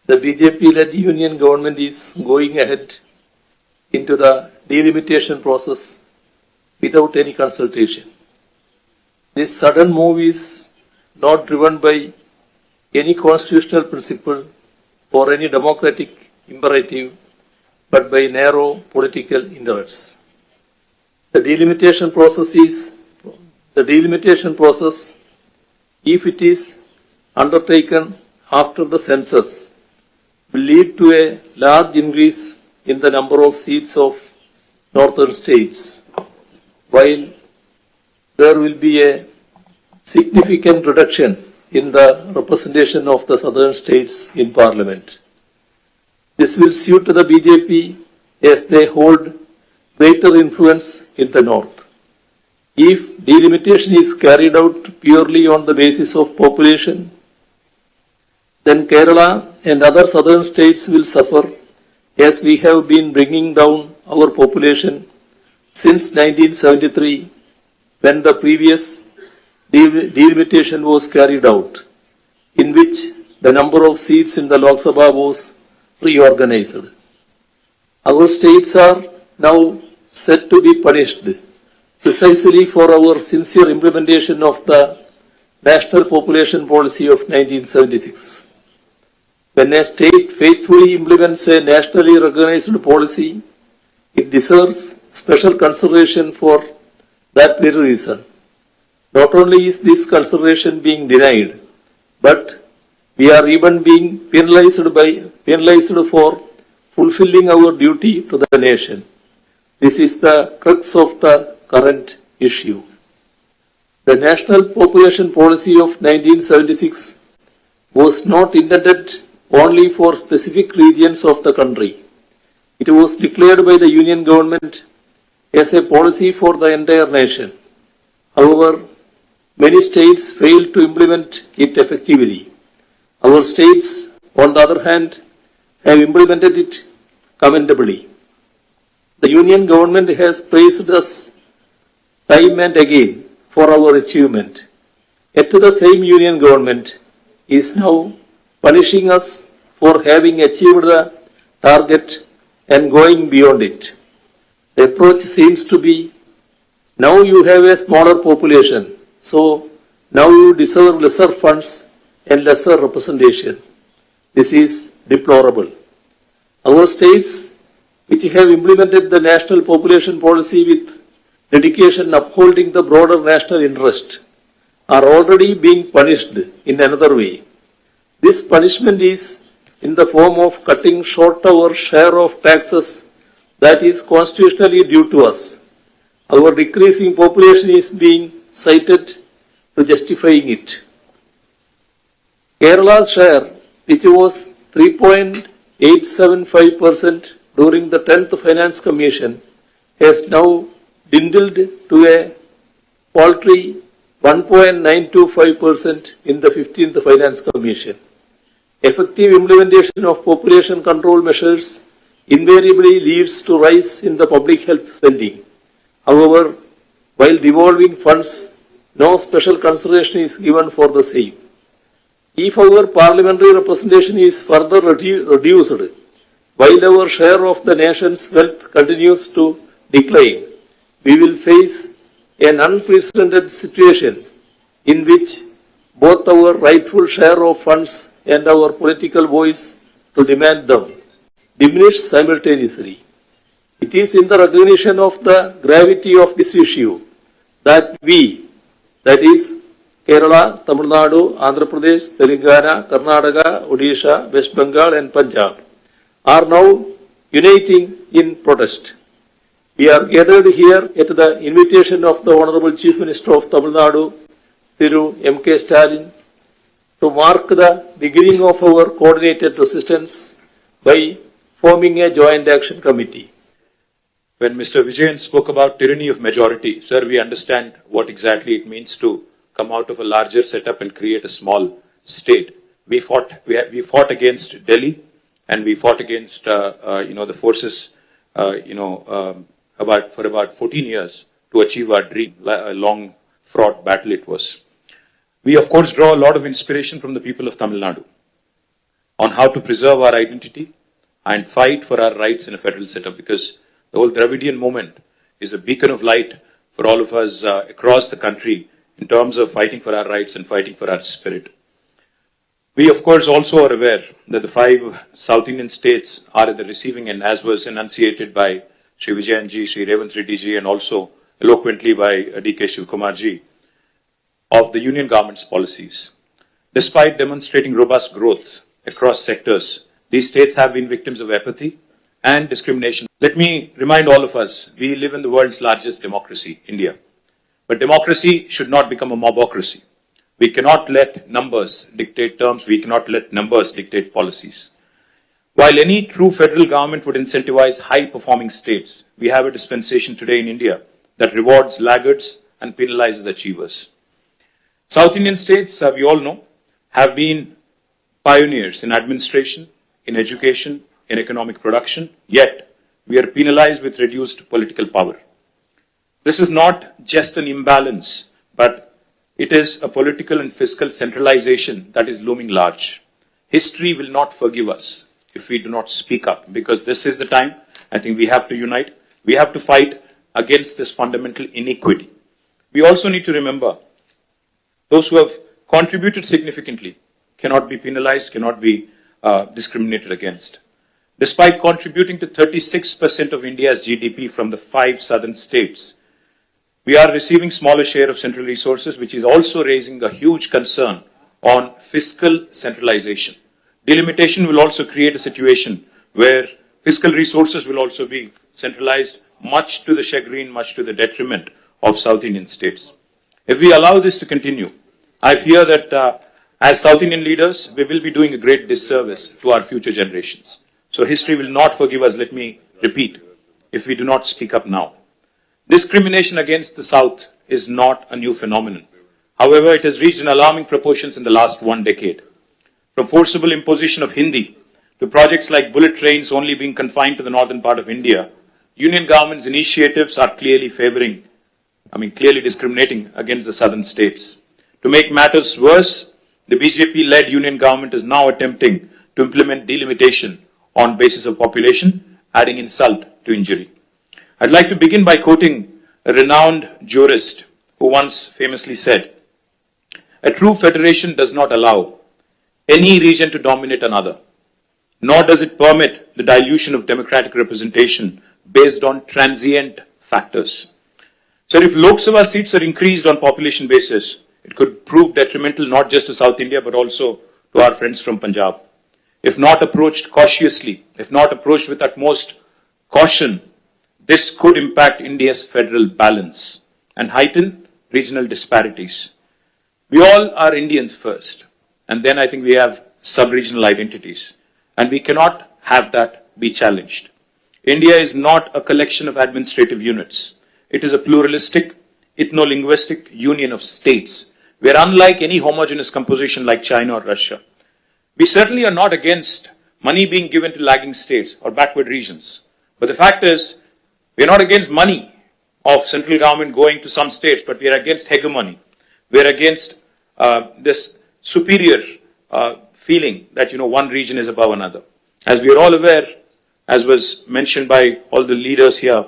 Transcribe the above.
the BJP-led union government is going ahead into the delimitation process without any consultation. This sudden move is not driven by any constitutional principle or any democratic imperative, but by narrow political interests. The delimitation process, if it is undertaken after the census, will lead to a large increase in the number of seats of northern states, while there will be a significant reduction in the representation of the southern states in parliament. This will suit the BJP as they hold greater influence in the north. If delimitation is carried out purely on the basis of population, then Kerala and other southern states will suffer, as we have been bringing down our population since 1973, when the previous delimitation was carried out, in which the number of seats in the Lok Sabha was reorganized. Our states are now said to be punished precisely for our sincere implementation of the National Population Policy of 1976. When a state faithfully implements a nationally recognized policy, it deserves special consideration for that very reason. Not only is this consideration being denied, but we are even being penalized for fulfilling our duty to the nation. This is the crux of the current issue. The National Population Policy of 1976 was not intended only for specific regions of the country. It was declared by the Union government as a policy for the entire nation. However, many states failed to implement it effectively. Our states, on the other hand, have implemented it commendably. The Union government has praised us time and again for our achievement. Yet the same Union government is now punishing us for having achieved the target and going beyond it. The approach seems to be, now you have a smaller population, so now you deserve lesser funds and lesser representation. This is deplorable. Our states, which have implemented the national population policy with dedication upholding the broader national interest, are already being punished in another way. This punishment is in the form of cutting short our share of taxes that is constitutionally due to us. Our decreasing population is being cited to justifying it. Kerala's share, which was 3.875% during the 10th Finance Commission, has now dwindled to a paltry 1.925% in the 15th Finance Commission. Effective implementation of population control measures invariably leads to rise in the public health spending. However, while devolving funds, no special consideration is given for the same. If our parliamentary representation is further reduced, while our share of the nation's wealth continues to decline, we will face an unprecedented situation in which both our rightful share of funds and our political voice to demand them diminish simultaneously. It is in the recognition of the gravity of this issue that we, that is Kerala, Tamil Nadu, Andhra Pradesh, Telangana, Karnataka, Odisha, West Bengal and Punjab, are now uniting in protest. We are gathered here at the invitation of the Honorable Chief Minister of Tamil Nadu, Thiru M.K. Stalin, to mark the beginning of our coordinated resistance by forming a joint action committee. When Mr. Vijayan spoke about tyranny of majority, sir, we understand what exactly it means to come out of a larger setup and create a small state. We fought against Delhi, and we fought against the forces for about 14 years to achieve our dream. A long fraught battle it was. We of course draw a lot of inspiration from the people of Tamil Nadu. on how to preserve our identity and fight for our rights in a federal setup, because the whole Dravidian movement is a beacon of light for all of us across the country in terms of fighting for our rights and fighting for our spirit. We, of course, also are aware that the 5 South Indian states are at the receiving end, as was enunciated by Sri Vijayanji, Sri Revanth Reddy ji, and also eloquently by D.K. Shivkumar ji, of the union government's policies. Despite demonstrating robust growth across sectors, these states have been victims of apathy and discrimination. Let me remind all of us, we live in the world's largest democracy, India. But democracy should not become a mobocracy. We cannot let numbers dictate terms. We cannot let numbers dictate policies. While any true federal government would incentivize high-performing states, we have a dispensation today in India that rewards laggards and penalizes achievers. South Indian states, we all know, have been pioneers in administration, in education, in economic production, yet we are penalized with reduced political power. This is not just an imbalance, but it is a political and fiscal centralization that is looming large. History will not forgive us if we do not speak up, because this is the time I think we have to unite. We have to fight against this fundamental inequity. We also need to remember those who have contributed significantly cannot be penalized, cannot be discriminated against. Despite contributing to 36% of India's GDP from the 5 southern states, we are receiving smaller share of central resources, which is also raising a huge concern on fiscal centralization. Delimitation will also create a situation where fiscal resources will also be centralized, much to the chagrin, much to the detriment of South Indian states. If we allow this to continue, I fear that as South Indian leaders, we will be doing a great disservice to our future generations. So history will not forgive us, let me repeat, if we do not speak up now. Discrimination against the South is not a new phenomenon. However, it has reached an alarming proportions in the last 1 decade. From forcible imposition of Hindi to projects like bullet trains only being confined to the northern part of India, union government's initiatives are clearly clearly discriminating against the southern states. To make matters worse, the BJP-led union government is now attempting to implement delimitation on basis of population, adding insult to injury. I'd like to begin by quoting a renowned jurist who once famously said, "A true federation does not allow any region to dominate another, nor does it permit the dilution of democratic representation based on transient factors." So if Lok Sabha seats are increased on population basis, it could prove detrimental not just to South India but also to our friends from Punjab. If not approached cautiously, if not approached with utmost caution, this could impact India's federal balance and heighten regional disparities. We all are Indians first, and then I think we have sub-regional identities, and we cannot have that be challenged. India is not a collection of administrative units. It is a pluralistic, ethno-linguistic union of states, where unlike any homogeneous composition like China or Russia, we certainly are not against money being given to lagging states or backward regions. But the fact is, we are not against money of central government going to some states, but we are against hegemony. We are against this superior feeling that, one region is above another. As we are all aware, as was mentioned by all the leaders here,